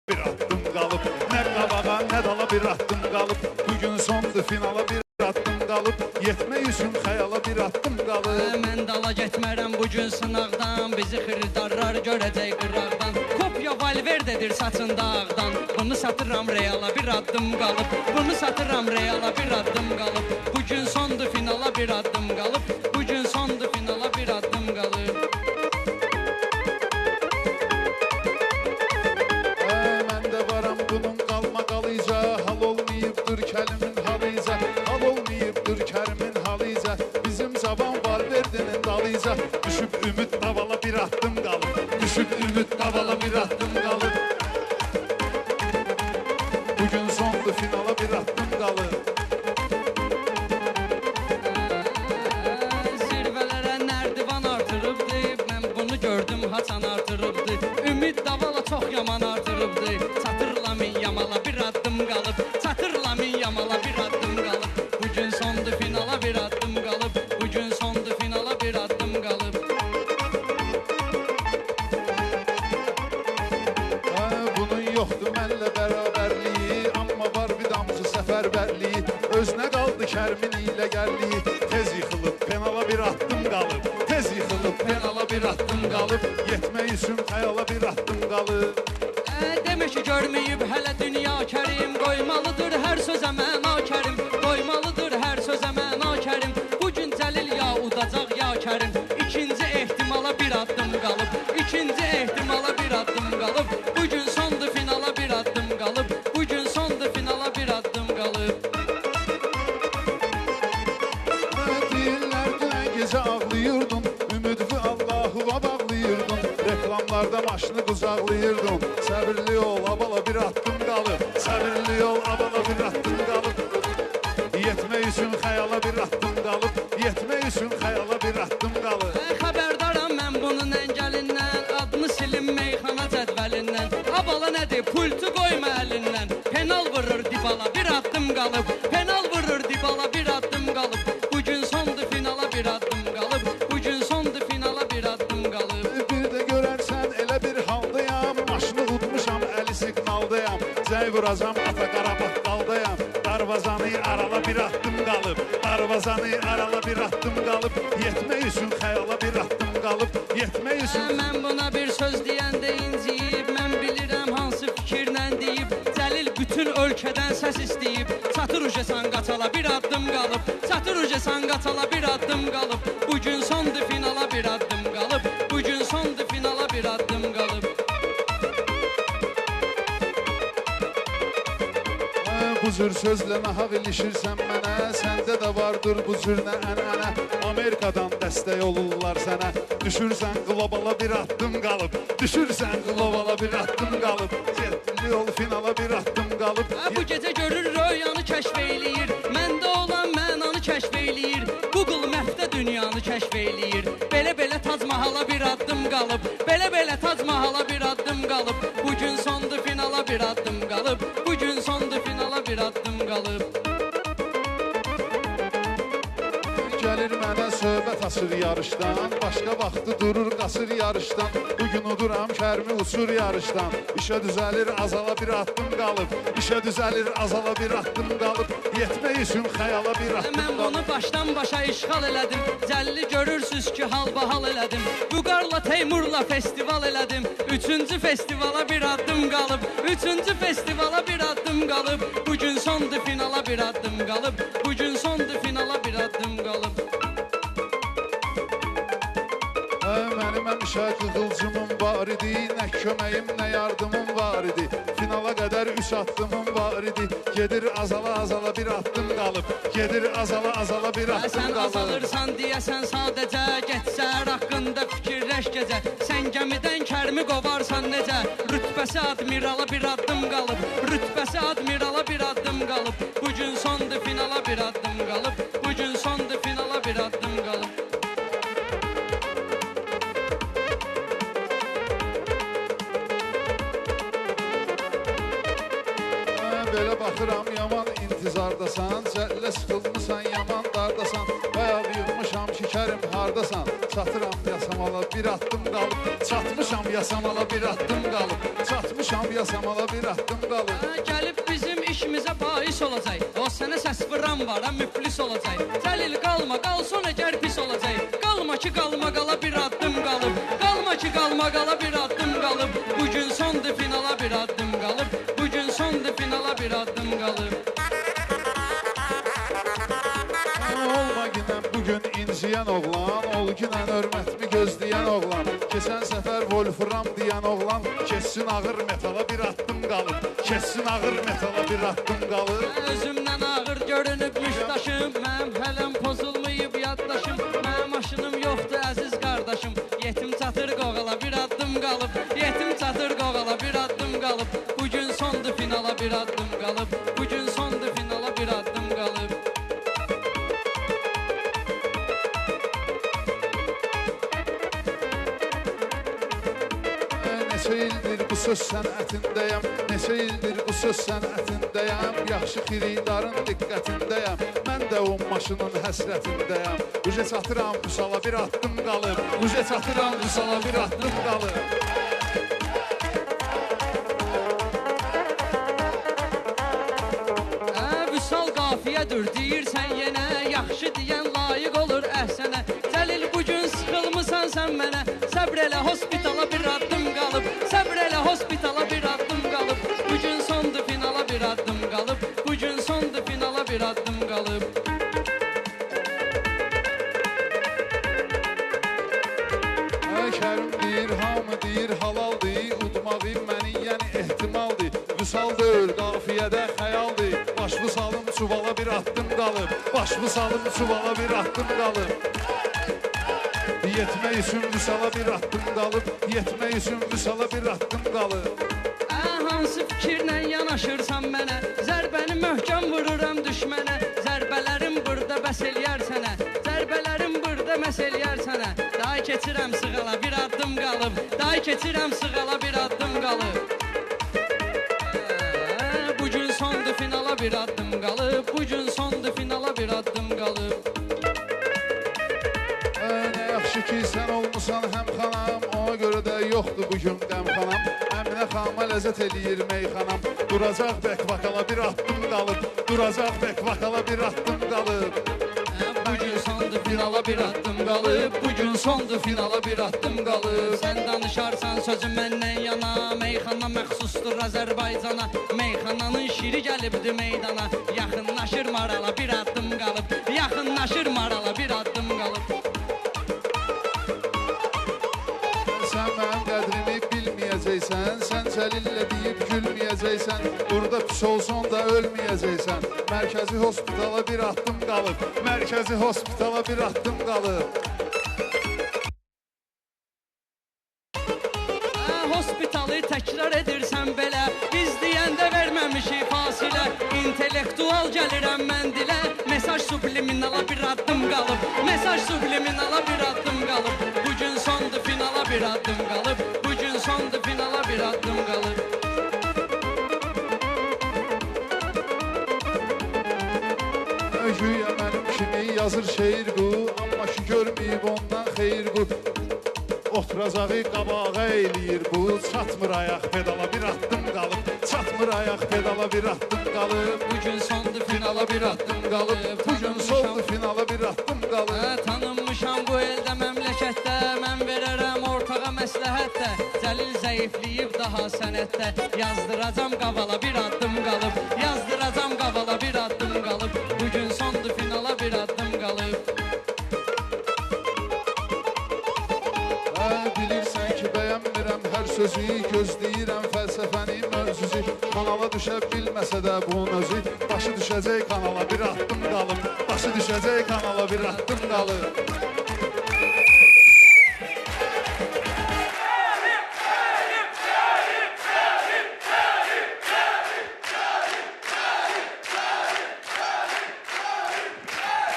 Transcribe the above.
bir attım qalıb, nə qabağa, nə dala bir attım qalıb. Bugün sondu finala bir attım qalıb, yetmək üçün xəyala bir attım qalıb. Mən dala getmərəm bugün sınaqdan, bizi xırdarlar görəcək qıraqdan. Kopya Valverdedir saçında ağdan, bunu satıram Reala bir addım qalıb. Bunu satıram Reala bir addım qalıb. Bugün sondu finala bir addım qalıb. Bugün sondu finala bir addım qalıb. Məndə varam bunun qalma qalıca, hal olmayıbdır kəlimin halıca, hal olmayıbdır kərimin halıca, bizim cavan Valverde'nin dalıca. Düşüb ümid davala bir attım qalıb, düşüb ümid davala bir attım qalıb. Bugün sondu finala bir attım qalıb. Zirvələrə nərdivan artırıbdı, mən bunu gördüm haçan artırıbdı. Ümid davala çox yaman artırıbdı, çatırla min yamala bir addım qalıb, çatırla min yamala bir addım qalıb. Bugün sondu finala bir addım qalıb, bugün sondu finala bir addım qalıb. Bunun yoxdur mənlə bərabərliyi, amma var bir damcı səfərbərliyi. Özünə qaldı Kərmin ilə gərliyi, tez yıxılıb penala bir attım qalıb, tez yıxılıb penala bir attım qalıb, yetmək üçün xəyala bir attım qalıb. Demə ki görməyib hələ dünya kərim, qoymalıdır hər sözə məna kərim, qoymalıdır hər sözə məna kərim. Bugün Cəlil ya udacaq ya kərim, ikinci ehtimala bir addım qalıb, ikinci ehtimala bir addım qalıb. Bugün sondu finala bir addım qalıb, bugün sondu finala bir addım qalıb. Deyirlər dünən gecə ağlayırdın, ümidvi Allahuva bağlayırdın, reklamlarda maşını qucaqlayırdın. Səbirli ol, abala bir attım qalıb, səbirli ol, abala bir attım qalıb. Yetmək üçün xəyala bir attım qalıb, yetmək üçün xəyala bir attım qalıb. Xəbərdaram mən bunun əngəlindən, adını silin meyxana cədvəlindən. Abala nədir, pultu qoyma əlindən, penal vurur dibala bir addım qalıb, penal vurur dibala bir addım qalıb. Bugün sondu finala bir addım qalıb, bugün sondu finala bir addım qalıb. Bir də görərsən elə bir haldayam, maşını udmuşam, əli siqnaldayam, zəy vuracam, ata Qarabağ daldayam. Darvazanı arala bir attım qalıb, darvazanı arala bir attım qalıb, yetmək üçün xəyala bir attım qalıb, yetmək üçün. Mən buna bir söz deyəndə inciyib, mən bilirəm hansı fikirlə deyib. Cəlil bütün ölkədən səs istəyib, çatır ucesan qaçala bir addım qalıb, çatır ucesan qaçala bir addım qalıb. Bugün sondu finala bir addım qalıb, bugün sondu finala bir addım qalıb. Bu cür sözlə nahaq ilişirsən mənə, səndə də vardır bu cür nə ənənə. Amerikadan dəstək olurlar sənə, düşürsən qlobala bir addım qalıb, düşürsən qlobala bir addım qalıb, yetli yol finala bir addım qalıb. Bu gecə görür röyanı kəşf eyləyir, məndə olan mənanı kəşf eyləyir. Google Map'də dünyanı kəşf eyləyir. Belə-belə Tac Mahala bir addım qalıb, belə-belə Tac Mahala bir addım qalıb. Bugün sondu finala bir addım qalıb, bugün sondu finala bir addım qalıb. Gəlir mənə söhbət açır yarışdan, başqa vaxtı durur qaçır yarışdan. Bugün uduram kərmi uçur yarışdan, işə düzəlir azala bir addım qalıb, işə düzəlir azala bir addım qalıb, yetmək üçün xəyala bir addım Mən bunu qalıb. başdan başa işğal elədim, Cəlli görürsüz ki halbahal elədim. Vüqarla Teymurla festival elədim, üçüncü festivala bir addım qalıb, üçüncü festivala bir addım qalıb. Bugün sondu finala bir addım qalıb, bugün sondu finala bir addım qalıb. Mənim həmişə qığılcımım var idi, nə köməyim, nə yardımım var idi. Finala qədər 3 addımım var idi, gedir azala-azala bir addım qalıb, gedir azala-azala bir addım Sən qalıb. azalırsan deyəsən sadəcə, geçsər haqqında fikirləş gecə. Sən gəmidən kərmi qovarsan necə, rütbəsi admirala bir addım qalıb, rütbəsi admirala bir addım qalıb. Bugün sondu finala bir addım qalıb, bugün sondu finala bir addım qalıb. belə baxıram yaman intizardasan, cəllə sıxılmısan yaman dardasan, bayaq yığmışam şikərim hardasan, çatıram yasamala bir addım qalıb, çatmışam yasamala bir addım qalıb, çatmışam yasamala bir addım qalıb. Gəlib bizim işimizə bais olacaq. O sənə səs vuran var, müflis olacaq. Cəlil qalma, qalsın əgər pis olacaq. Qalma ki, qalma qala bir addım qalıb. Qalma ki, qalma qala bir addım qalıb. Bugün sondur finala bir addım qalıb. Bugün sondur finala bir addım qalıb. Olma ginən bugün inciyən oğlan, ol ginən hörmətimi gözləyən oğlan, keçən səfər Wolfram deyən oğlan, keçsin ağır metala bir addım qalıb, keçsin ağır metala bir addım qalıb. Özümdən ağır görünübmüş daşım, mənim hələm pozulmayıb yaddaşım, mənim maşınım yoxdur əziz qardaşım, yetim çatır qoğala bir addım qalıb, yetim çatır qoğala bir addım qalıb, bugün sondur finala bir addım qalıb, bugün sondur finala bir addım qalıb. Neçə ildir bu söz sənətindəyəm, neçə ildir bu söz sənətindəyəm, yaxşı xiridarın diqqətindəyəm, mən də o maşının həsrətindəyəm. Uca çatıram Vüsala bir addım qalıb, uca çatıram Vüsala bir addım qalıb. Vüsal qafiyədir deyirsən yenə, yaxşı deyən layiq olur əhsənə. Cəlil bugün sıxılmısan sən mənə, səbr elə hospitala bir addım qalıb, səbr elə hospitala bir addım qalıb. Bugün sondur finala bir addım qalıb, bugün sondur finala bir addım qalıb. Kərim deyir, hamı deyir, halaldır, udmağı məni yəni ehtimaldır. Vüsal deyil, qafiyədə xəyaldır, baş vüsalım çuvala bir addım qalıb, baş vüsalım çuvala bir addım qalıb. Yetmək üçün Vüsala bir addım qalıb, yetmək üçün Vüsala bir addım qalıb. Hansı fikirlə yanaşırsan mənə, zərbəni möhkəm vururam düşmənə, zərbələrim burada bəs eləyər sənə, zərbələrim burada məs eləyər sənə. Day keçirəm sığala bir addım qalıb, day keçirəm sığala bir addım qalıb. Bugün sondur finala bir addım qalıb, bugün sondur finala bir addım qalıb. Nə yaxşı ki sən olmusan həm xanam, ona görə də yoxdur bugün qəmxanam. Əminə xanıma ləzzət eləyir meyxanam, duracaq bək vakala bir addım qalıb, duracaq bək vakala bir addım qalıb. Bugün sondur finala bir addım qalıb, bugün sondur finala bir addım qalıb. Sən danışarsan sözüm məndən yana, meyxana məxsusdur Azərbaycana, meyxananın şiri gəlibdi meydana, yaxınlaşır marala bir addım qalıb, yaxınlaşır marala bir addım qalıb. Sən mənim qədrimi bilməyəcəksən, sən Cəlillə deyib gülməyəcəksən, burada pis olsun da ölməyəcəksən. Mərkəzi hospitala bir addım qalıb, mərkəzi hospitala bir addım qalıb. Hospitalı təkrar edirsən belə, biz deyəndə verməmişik fasilə, intellektual gəlirəm mən dilə, mesaj subliminala bir addım qalıb, mesaj subliminala bir addım qalıb, bugün sondur finala bir addım qalıb, bugün sondur finala bir addım qalıb. Güya mənim kimi yazır şeir bu, amma ki görməyib ondan xeyir bu. Oturacağı qabağa eyləyir bu, çatmır ayaq pedala bir addım qalıb, çatmır ayaq pedala bir addım qalıb. Bugün sondur finala bir addım qalıb, Bugün sondur finala bir addım qalıb. Tanınmışam bu eldə məmləkətdə, mən verərəm ortağa məsləhətdə, Cəlil zəifliyib daha sənətdə, yazdıracam qavala bir addım qalıb, yazdıracam qavala bir addım qalıb, bugün sondur finala bir addım qalıb. Bilirsən ki bəyənmirəm hər sözü, gözləyirəm fəlsəfəni mövzusu, kanala düşə bilməsə də bunun özü, başı düşəcək kanala bir addım qalıb, başı düşəcək kanala bir addım qalıb.